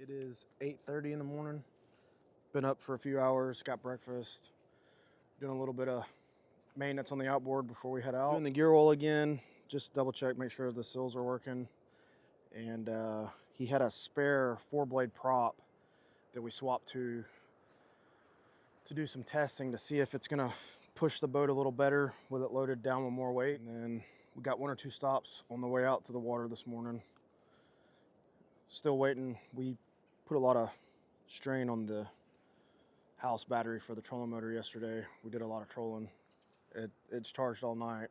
It is 8:30 in the morning. Been up for a few hours, got breakfast, doing a little bit of maintenance on the outboard before we head out. Doing the gear oil again, just double check, make sure the seals are working. And he had a spare 4-blade prop that we swapped to do some testing to see if it's gonna push the boat a little better with it loaded down with more weight. And then we got 1 or 2 stops on the way out to the water this morning. Still waiting. We put a lot of strain on the house battery for the trolling motor yesterday. We did a lot of trolling. It's charged all night.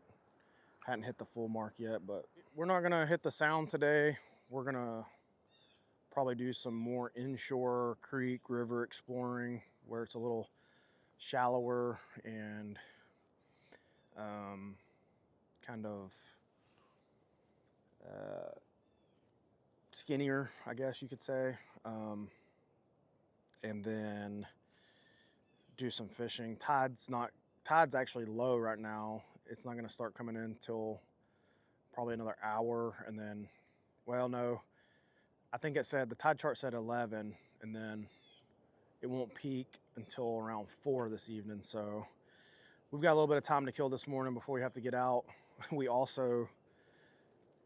Hadn't hit the full mark yet, but we're not gonna hit the sound today. We're gonna probably do some more inshore creek, river exploring where it's a little shallower and kind of skinnier, I guess you could say. And then do some fishing. Tide's actually low right now. It's not gonna start coming in till probably another hour, and then, well, no, I think it said, the tide chart said 11, and then it won't peak until around 4 this evening. So we've got a little bit of time to kill this morning before we have to get out. We also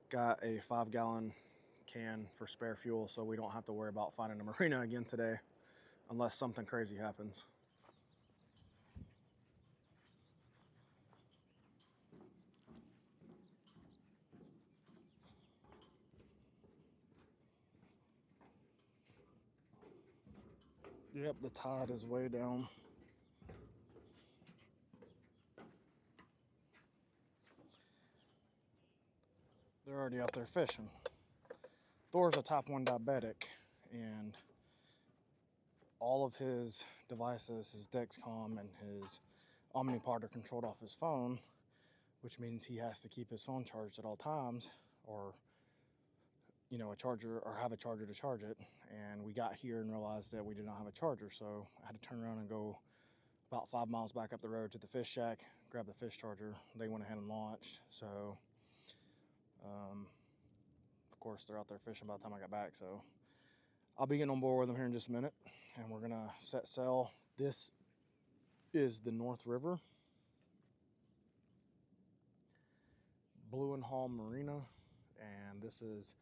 got a 5-gallon can for spare fuel, so we don't have to worry about finding a marina again today unless something crazy happens. Yep, the tide is way down. They're already out there fishing. Thor's a type 1 diabetic, and all of his devices, his Dexcom and his Omnipod, are controlled off his phone, which means he has to keep his phone charged at all times, or a charger, or have a charger to charge it. And we got here and realized that we did not have a charger, so I had to turn around and go about 5 miles back up the road to the fish shack, grab the fish charger. They went ahead and launched, so of course they're out there fishing by the time I got back. So I'll be getting on board with them here in just a minute, and we're gonna set sail. This is the North River, Blue and Hall Marina, and this is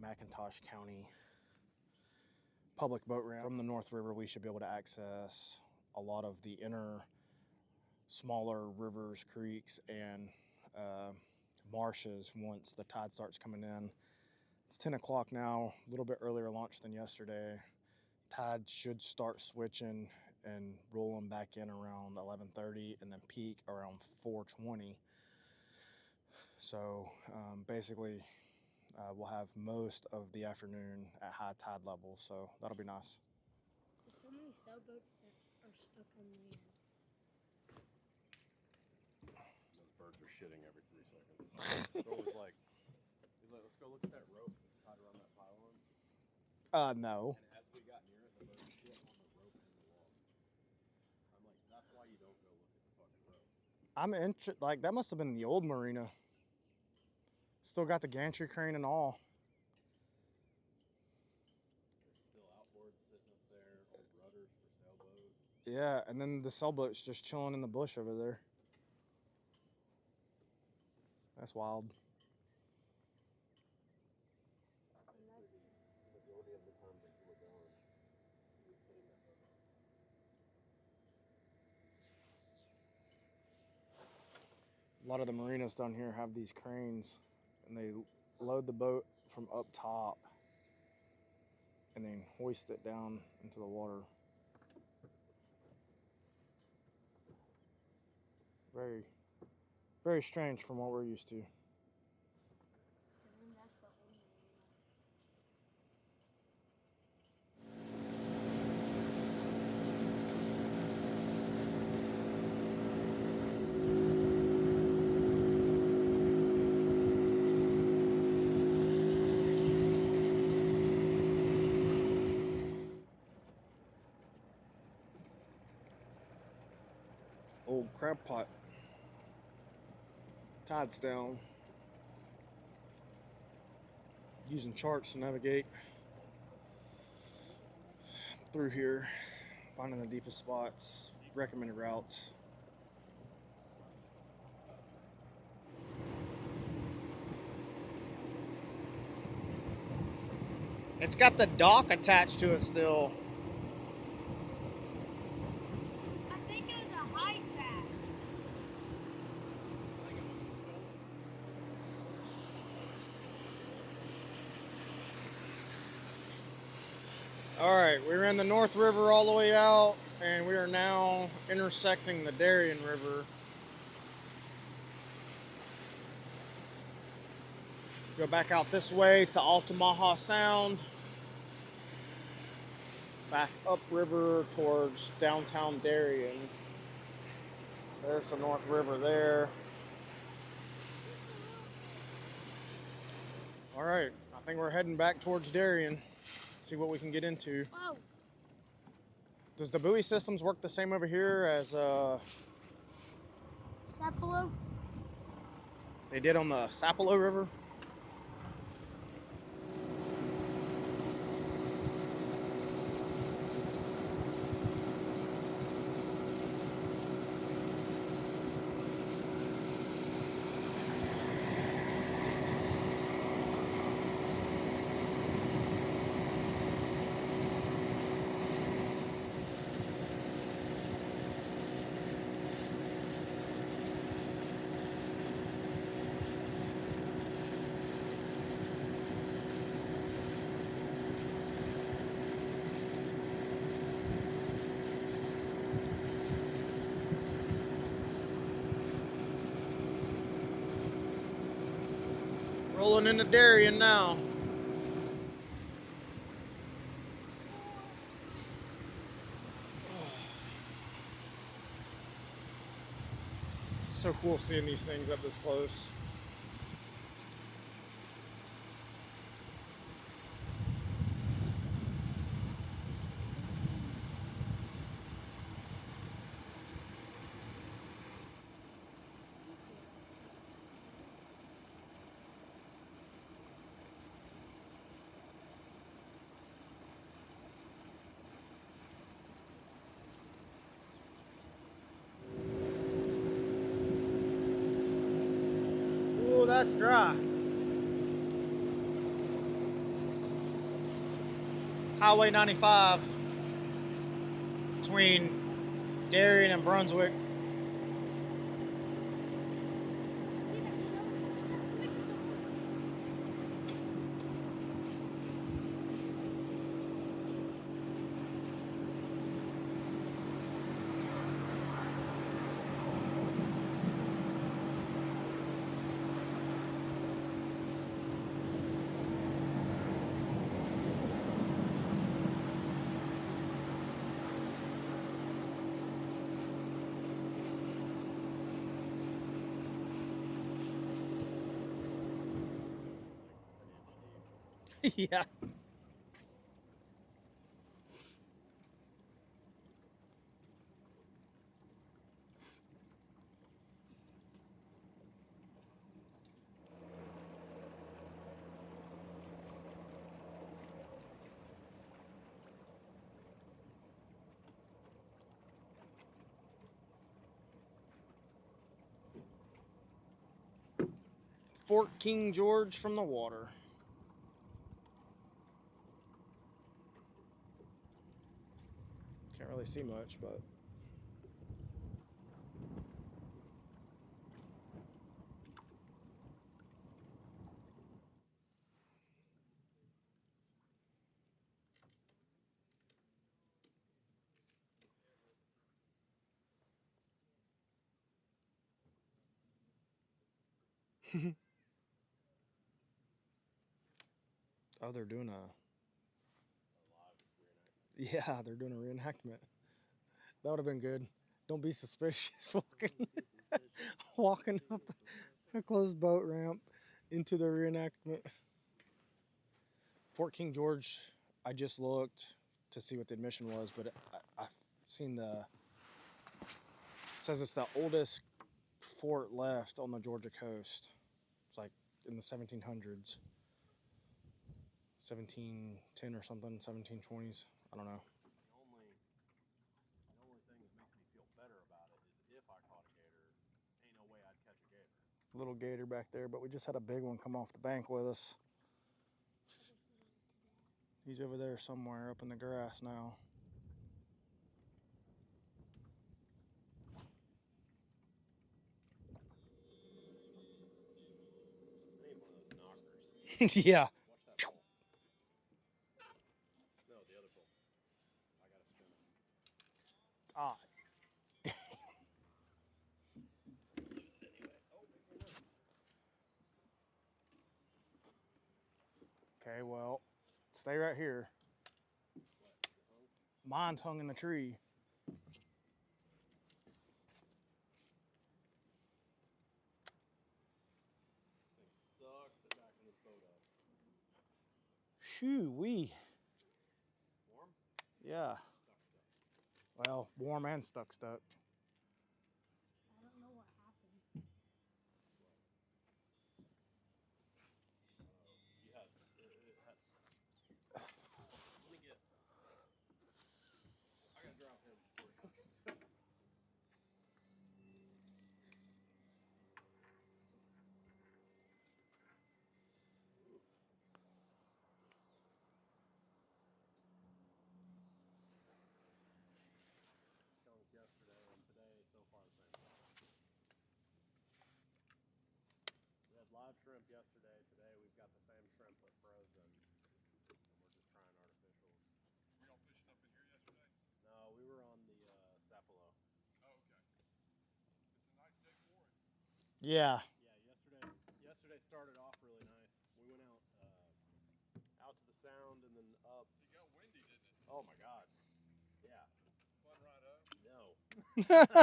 McIntosh County public boat ramp. From the North River, we should be able to access a lot of the inner smaller rivers, creeks, and marshes once the tide starts coming in. It's 10 o'clock now, a little bit earlier launch than yesterday. Tide should start switching and rolling back in around 11:30 and then peak around 4:20. So basically we'll have most of the afternoon at high tide levels, so that'll be nice. There's so many sailboats that are stuck on land. Those birds are shitting every 3 seconds. It's always like, he's like, let's go look at that rope that's tied around that pylon. No. And as we got near it, the bird shit on the rope and the log. I'm like, that's why you don't go look at the fucking rope. Like, that must have been the old marina. Still got the gantry crane and all. There's still outboards sitting up there, old rudders for sailboats. Yeah, and then the sailboat's just chilling in the bush over there. That's wild. Majority of the time that you were gone, he was putting that boat on. A lot of the marinas down here have these cranes, and they load the boat from up top and then hoist it down into the water. Very, very strange from what we're used to. That's the only Old crab pot. Tide's down. Using charts to navigate. through here, finding the deepest spots, recommended routes. It's got the dock attached to it still. I think it was a high pack. All right, we ran the North River all the way out, and we are now intersecting the Darien River. Go back out this way to Altamaha Sound. Back upriver towards downtown Darien. There's the North River there. All right, I think we're heading back towards Darien. See what we can get into. Whoa. Does the buoy systems work the same over here as Sapelo? they did on the Sapelo River? Rolling into Darien now. So cool seeing these things up this close. Ooh, that's dry. Highway 95 between Darien and Brunswick. See that shows? Yeah. Fort King George from the water. Can't really see much, but oh, they're doing a yeah, they're doing a reenactment. That would have been good. Don't be suspicious walking up a closed boat ramp into the reenactment. Fort King George, I just looked to see what the admission was, but I've seen it says it's the oldest fort left on the Georgia coast. It's like in the 1700s, 1710 or something, 1720s. I don't know. little gator back there, but we just had a big one come off the bank with us. He's over there somewhere up in the grass now. I need one of those knockers. Yeah. Watch that pole. No, the other pole. I gotta spin it. Ah. Okay, well, stay right here. Mine's hung in the tree. This thing sucks at backing this boat up. Shoo-wee. Warm? Yeah. Stuck. Well, warm and stuck. I don't know what happened. You had it had. Let me get. I gotta drop him before he hooks himself. Chunk yesterday and today so far the same thing. We had live shrimp yesterday. Today we've got the same shrimp but frozen, and we're just trying artificials. Were y'all fishing up in here yesterday? No, we were on the Sapelo. Oh, okay. It's a nice day for it. Yeah. Yeah, yesterday started off really nice. We went out to the sound and then up. It got windy, didn't it? Oh my God. Yeah. Fun ride up. No. Right on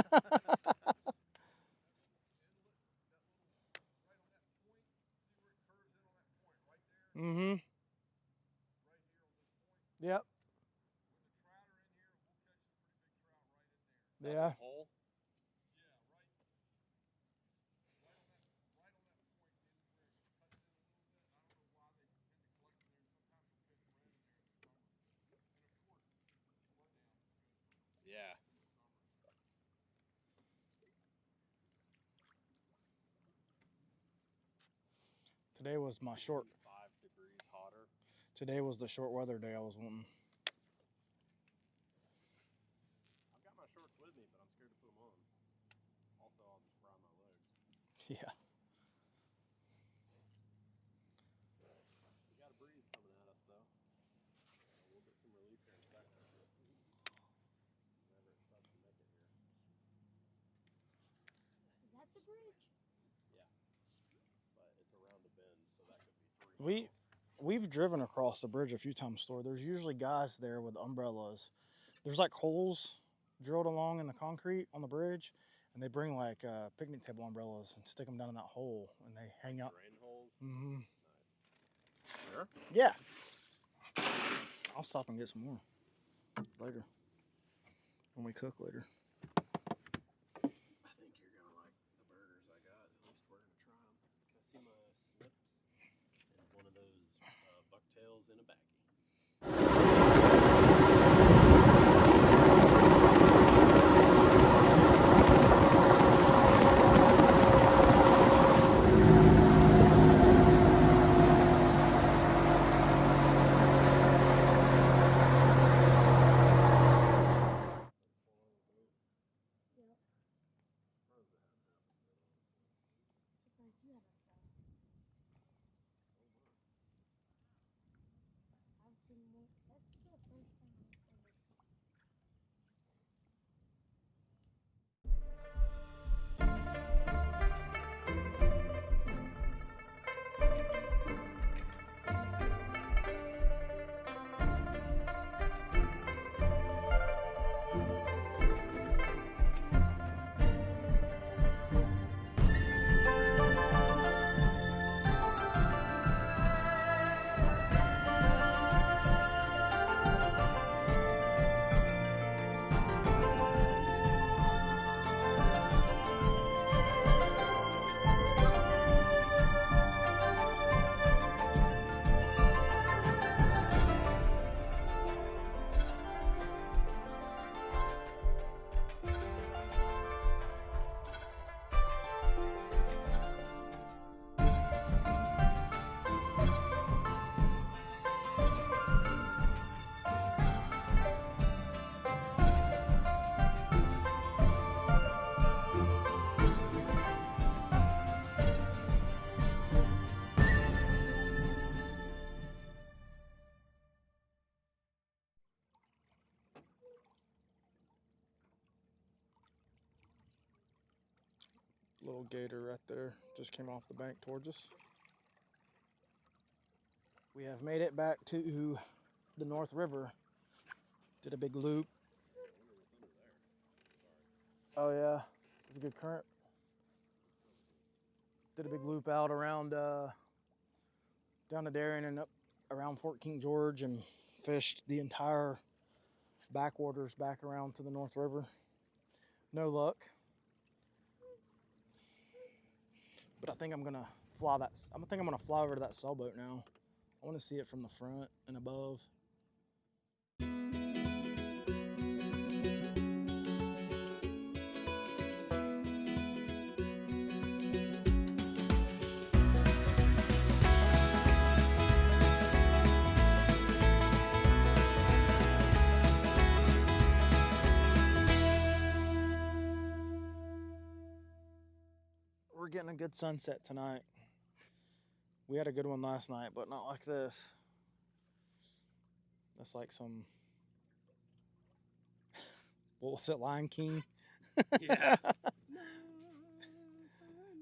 that point. See where it curves in on that point right there? Mm-hmm. Right here on this point. Yep. With the trout are in here, we'll catch some pretty big trout right in there. Yeah. Hole. Yeah, right on that point in the rig. It cuts in a little bit. I don't know why they tend to collect in there. Sometimes you'll catch red in there in the summer. And of course, flood down is good Yeah. in the summer. Today was my short. 5 degrees hotter. Today was the short weather day I was wanting. I've got my shorts with me, but I'm scared to put them on. Also, I'll just fry my legs. Yeah. We got a breeze coming at us though. So we'll get some relief here in a second. Whenever it starts to make it here. Is that the bridge? Yeah. But it's around a bend, so that could be 3 miles. We've driven across the bridge a few times, Thor. There's usually guys there with umbrellas. There's like holes drilled along in the concrete on the bridge, and they bring like picnic table umbrellas and stick them down in that hole, and they hang out. Drain holes. Mm-hmm. Nice. Sure. Yeah. I'll stop and get some more later when we cook later. I think you're gonna like the burgers I got. At least we're gonna try them. Can I see my snips? And one of those bucktails in a baggie. Little gator right there just came off the bank towards us. We have made it back to the North River. Did a big loop. Oh yeah, it was a good current. Did a big loop out around down to Darien and up around Fort King George and fished the entire backwaters back around to the North River. No luck. But I think I'm gonna fly that. I think I'm gonna fly over to that sailboat now. I want to see it from the front and above. We're getting a good sunset tonight. We had a good one last night, but not like this. That's like some, what was it, Lion King? Yeah.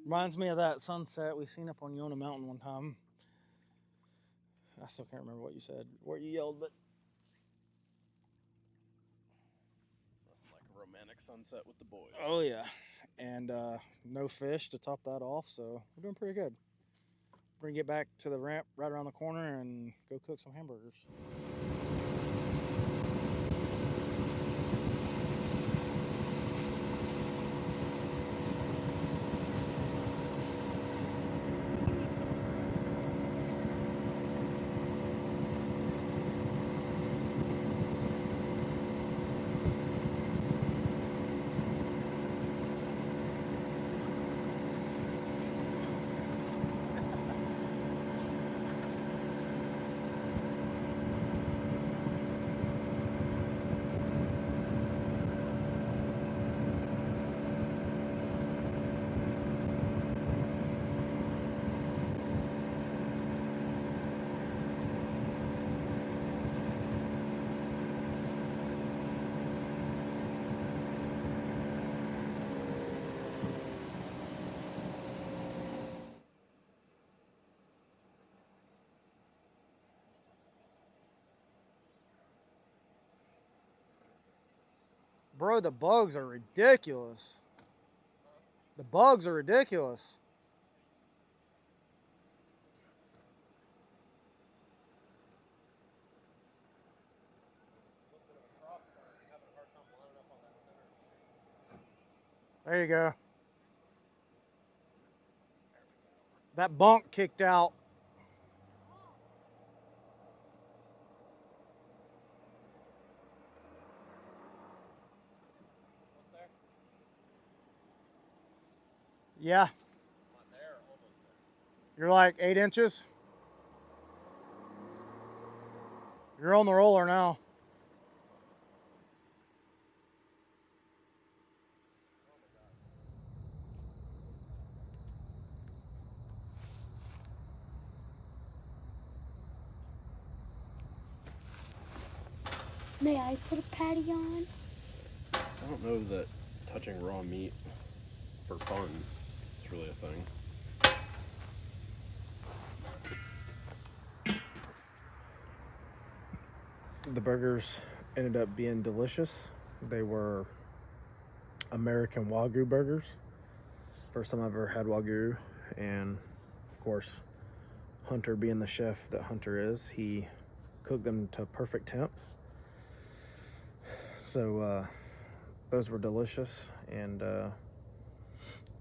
Reminds me of that sunset we seen up on Yona Mountain one time. I still can't remember what you said, what you yelled, but Like a romantic sunset with the boys. oh yeah. And no fish to top that off, so we're doing pretty good. We're gonna get back to the ramp right around the corner and go cook some hamburgers. Bro, the bugs are ridiculous. The bugs are ridiculous. There you go. That bunk kicked out. What's there? Yeah, Not there, almost there. you're like 8 inches. You're on the roller now. May I put a patty on? I don't know that touching raw meat for fun is really a thing. The burgers ended up being delicious. They were American Wagyu burgers. First time I've ever had Wagyu. And of course, Hunter being the chef that Hunter is, he cooked them to perfect temp. So those were delicious, and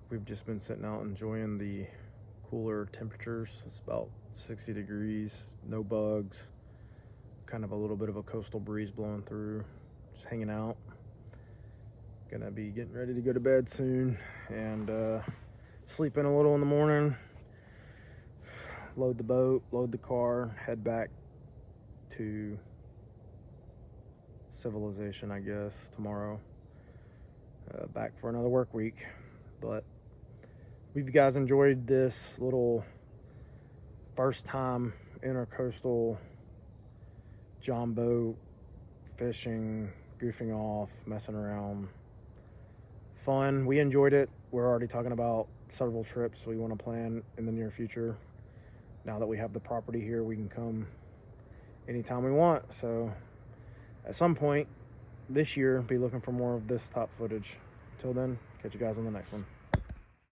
we've just been sitting out enjoying the cooler temperatures. It's about 60 degrees, no bugs, kind of a little bit of a coastal breeze blowing through, just hanging out. Gonna be getting ready to go to bed soon and sleep in a little in the morning, load the boat, load the car, head back to civilization, I guess, tomorrow. Back for another work week. But if you guys enjoyed this little first time intercoastal John boat fishing, goofing off, messing around, fun, we enjoyed it. We're already talking about several trips we want to plan in the near future. Now that we have the property here, we can come anytime we want. So at some point this year, be looking for more of this top footage. Till then, catch you guys on the next one.